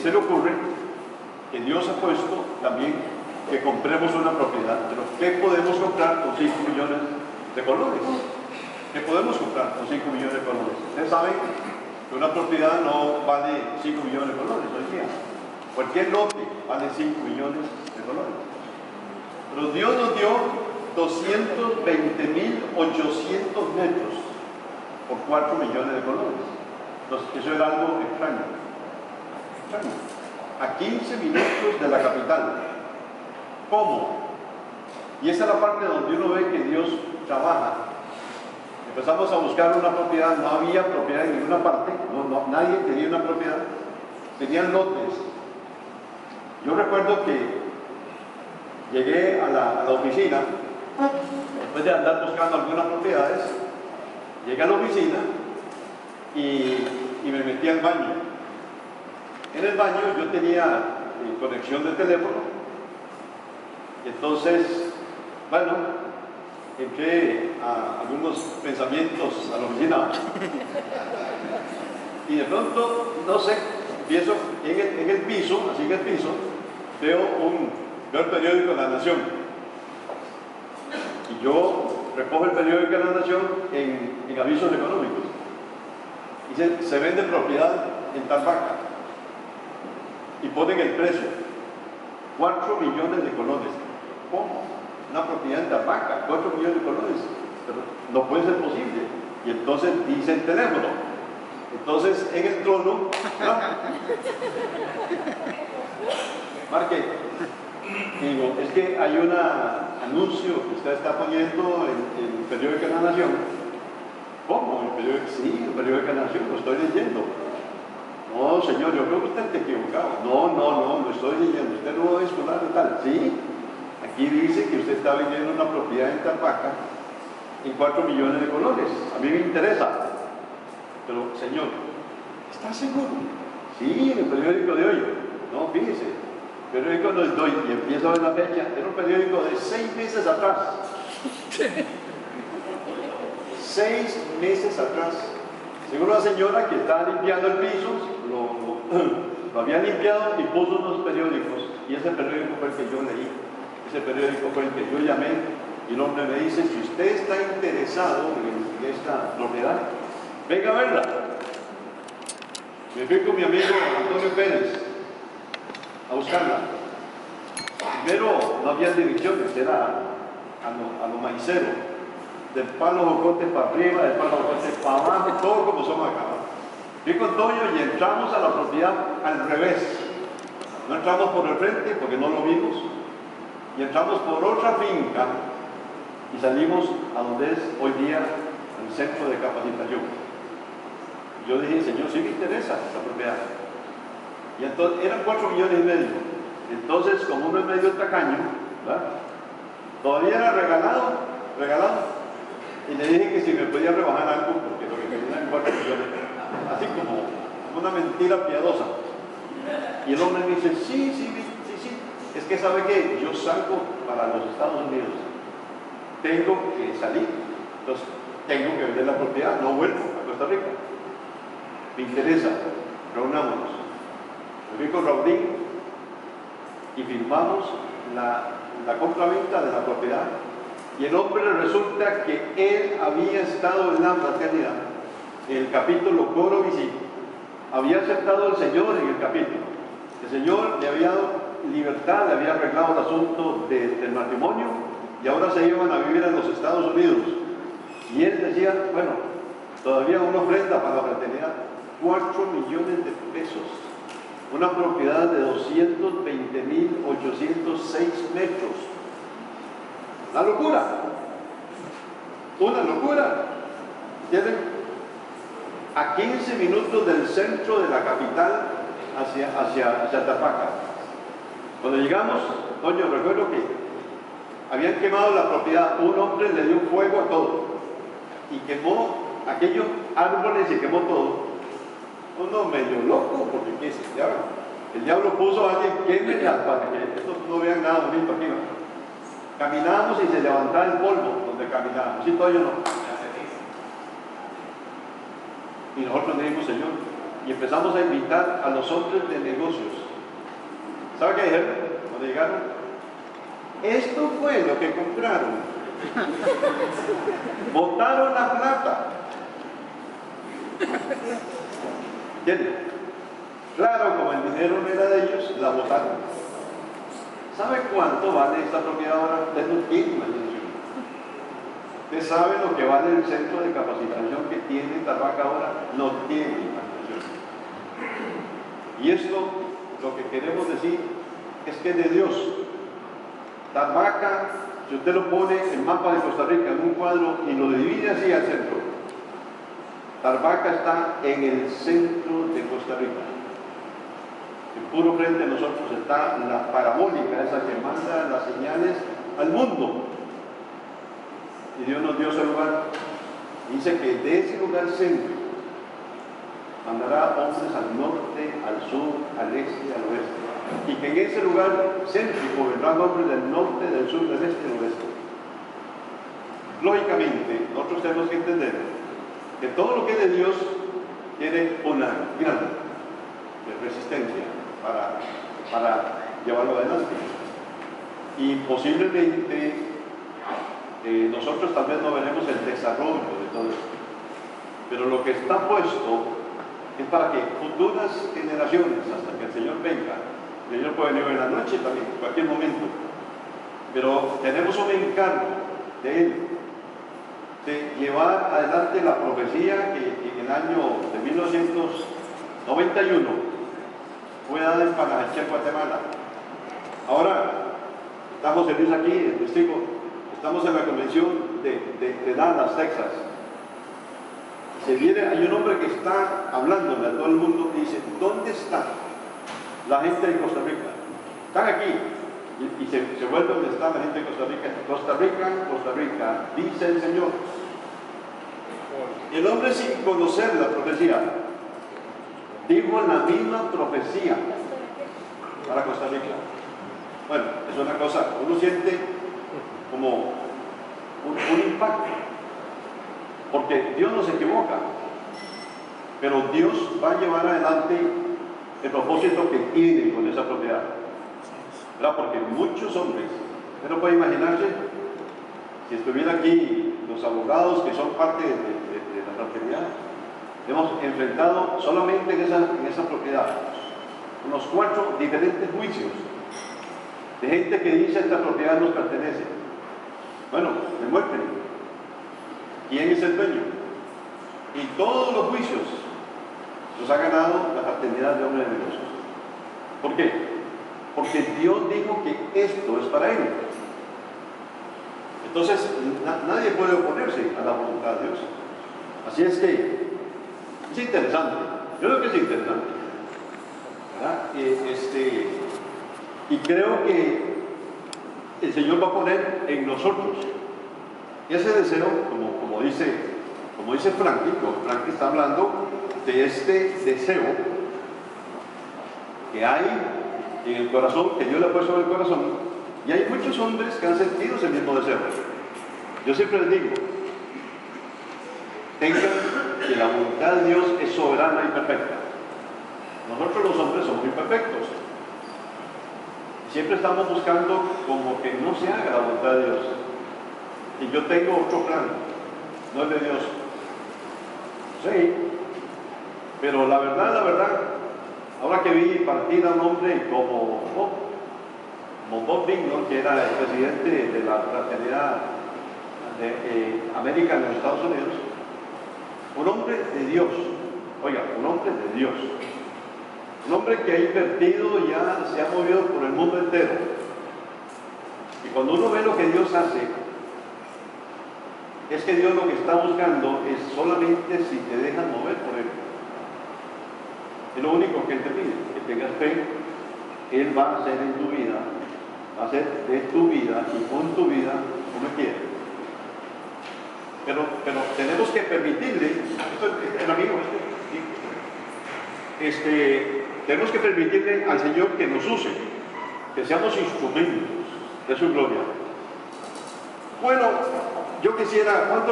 se le ocurre que Dios ha puesto también que compremos una propiedad. Pero ¿qué podemos comprar con 5 millones de colones? ¿Qué podemos comprar con 5 millones de colones? Ustedes saben que una propiedad no vale 5 millones de colones hoy día. Cualquier lote vale 5 millones de colones. Pero Dios nos dio 220.800 metros por 4 millones de colones. Entonces, eso era algo extraño. A 15 minutos de la capital. ¿Cómo? Y esa es la parte donde uno ve que Dios trabaja. Empezamos a buscar una propiedad, no había propiedad en ninguna parte, nadie tenía una propiedad, tenían lotes. Yo recuerdo que llegué a la oficina, después de andar buscando algunas propiedades, llegué a la oficina y me metí al baño. En el baño yo tenía conexión de teléfono, entonces, bueno, entré a algunos pensamientos a la oficina y de pronto, no sé, empiezo en el piso, así en el piso, veo el periódico de La Nación y yo recojo el periódico de La Nación en avisos económicos y se vende propiedad en Tarbaca y ponen el precio, 4 millones de colones. ¿Cómo? Una propiedad en Tarbaca, 4 millones de colones. Pero no puede ser posible. Y entonces dice el teléfono. Entonces en el trono, ¿no? Marque, digo, es que hay un anuncio que usted está poniendo en el periódico de La Nación. ¿Cómo? ¿El periódico? Sí, el periódico de La Nación, lo estoy leyendo. No, señor, yo creo que usted está equivocado. No, lo estoy leyendo. Usted no es fulano y tal. Sí. Aquí dice que usted está vendiendo una propiedad en Tarbaca en 4 millones de colones. A mí me interesa. Pero, señor, ¿está seguro? Sí, en el periódico de hoy. No, fíjese. El periódico no es de hoy y empieza a ver la fecha. Era un periódico de 6 meses atrás. 6 meses atrás. Según una señora que estaba limpiando el piso, lo había limpiado y puso unos periódicos. Y ese periódico fue el que yo leí. Ese periódico fue el que yo llamé y el hombre me dice, si usted está interesado en esta propiedad, venga a verla. Me fui con mi amigo Antonio Pérez a buscarla. Primero no había direcciones, era a lo maicero, del palo jocote para arriba, del palo jocote para abajo, todo como somos acá. Fui con Toño y entramos a la propiedad al revés. No entramos por el frente porque no lo vimos. Y entramos por otra finca y salimos a donde es hoy día el centro de capacitación. Yo dije, señor, sí me interesa esta propiedad. Y entonces eran 4 millones y medio. Entonces, como uno es medio tacaño, ¿verdad? Todavía era regalado. Y le dije que si me podía rebajar algo, porque lo que quería eran 4 millones. Así como una mentira piadosa. Y el hombre me dice, sí. Es que sabe que yo salgo para los Estados Unidos, tengo que salir, entonces tengo que vender la propiedad, no vuelvo a Costa Rica. Me interesa, reunámonos. Me fui con Raudín y firmamos la compraventa de la propiedad. Y el hombre resulta que él había estado en la fraternidad, en el capítulo Coro Visí, había aceptado al Señor en el capítulo. El Señor le había dado libertad, le había arreglado el asunto del matrimonio y ahora se iban a vivir en los Estados Unidos. Y él decía, bueno, todavía una ofrenda para la fraternidad, 4 millones de pesos, una propiedad de 220.806 metros. Una locura. ¿Entienden? A 15 minutos del centro de la capital hacia Tarbaca. Cuando llegamos, Toño, recuerdo que habían quemado la propiedad, un hombre le dio fuego a todo y quemó aquellos árboles y quemó todo. Uno medio loco, porque ¿qué es el diablo? El diablo puso a alguien quémelas para que estos no vean nada bonito aquí, ¿no? Caminábamos y se levantaba el polvo donde caminábamos, y Toño no. Y nosotros le dijimos, Señor, y empezamos a invitar a los hombres de negocios. ¿Sabe qué dijeron cuando llegaron? Esto fue lo que compraron. Botaron la plata. ¿Entienden? Claro, como el dinero no era de ellos, la botaron. ¿Sabe cuánto vale esta propiedad ahora? Usted no tiene imaginación. Usted sabe lo que vale el centro de capacitación que tiene Tarbaca ahora, no tiene imaginación. Y esto, lo que queremos decir, es que de Dios. Tarbaca, si usted lo pone en el mapa de Costa Rica en un cuadro y lo divide así al centro, Tarbaca está en el centro de Costa Rica. En puro frente de nosotros está la parabólica, esa que manda las señales al mundo. Y Dios nos dio ese lugar. Dice que de ese lugar céntrico mandará hombres al norte, al sur, al este y al oeste. Y que en ese lugar céntrico vendrán hombres del norte, del sur, del este y del oeste. Lógicamente, nosotros tenemos que entender que todo lo que es de Dios tiene una gran resistencia para llevarlo adelante. Y posiblemente nosotros tal vez no veremos el desarrollo de todo esto, pero lo que está puesto es para que futuras generaciones, hasta que el Señor venga, el Señor puede venir en la noche también, en cualquier momento, pero tenemos un encargo de Él, de llevar adelante la profecía que en el año de 1991 fue dada en Panajachel, Guatemala. Ahora está José Luis aquí, el testigo. Estamos en la convención de Dallas, Texas. Hay un hombre que está hablándole a todo el mundo y dice: ¿dónde está la gente de Costa Rica? Están aquí. Y se vuelve donde está la gente de Costa Rica. Costa Rica, dice el Señor. El hombre, sin conocer la profecía, dijo la misma profecía para Costa Rica. Bueno, es una cosa, uno siente como un impacto, porque Dios no se equivoca, pero Dios va a llevar adelante el propósito que tiene con esa propiedad, ¿verdad? Porque muchos hombres, usted no puede imaginarse, si estuviera aquí los abogados que son parte de la fraternidad, hemos enfrentado solamente en esa propiedad unos 4 diferentes juicios de gente que dice: esta propiedad nos pertenece. Bueno, demuestren quién es el dueño. Y todos los juicios los ha ganado la fraternidad de hombres de negocios. ¿Por qué? Porque Dios dijo que esto es para él. Entonces nadie puede oponerse a la voluntad de Dios. Así es que es interesante. Yo creo que es interesante, ¿verdad? Y creo que el Señor va a poner en nosotros ese deseo, como dice Franklin. Franklin está hablando de este deseo que hay en el corazón, que Dios le ha puesto en el corazón, y hay muchos hombres que han sentido ese mismo deseo. Yo siempre les digo: tengan que la voluntad de Dios es soberana y perfecta. Nosotros los hombres somos imperfectos. Siempre estamos buscando como que no se haga la voluntad de Dios. Y yo tengo otro plan, no es de Dios. Sí, pero la verdad, ahora que vi partir a un hombre como Bob Vignon, que era el presidente de la fraternidad de América en los Estados Unidos, un hombre de Dios, oiga, un hombre de Dios, un hombre que ha invertido y ya se ha movido por el mundo entero. Y cuando uno ve lo que Dios hace, es que Dios lo que está buscando es solamente si te dejas mover por Él. Es lo único que Él te pide, que tengas fe. Él va a hacer en tu vida, va a hacer de tu vida y con tu vida como Él quiere. Pero tenemos que permitirle, el amigo tenemos que permitirle al Señor que nos use, que seamos instrumentos de su gloria. Bueno, yo quisiera, ¿cuánto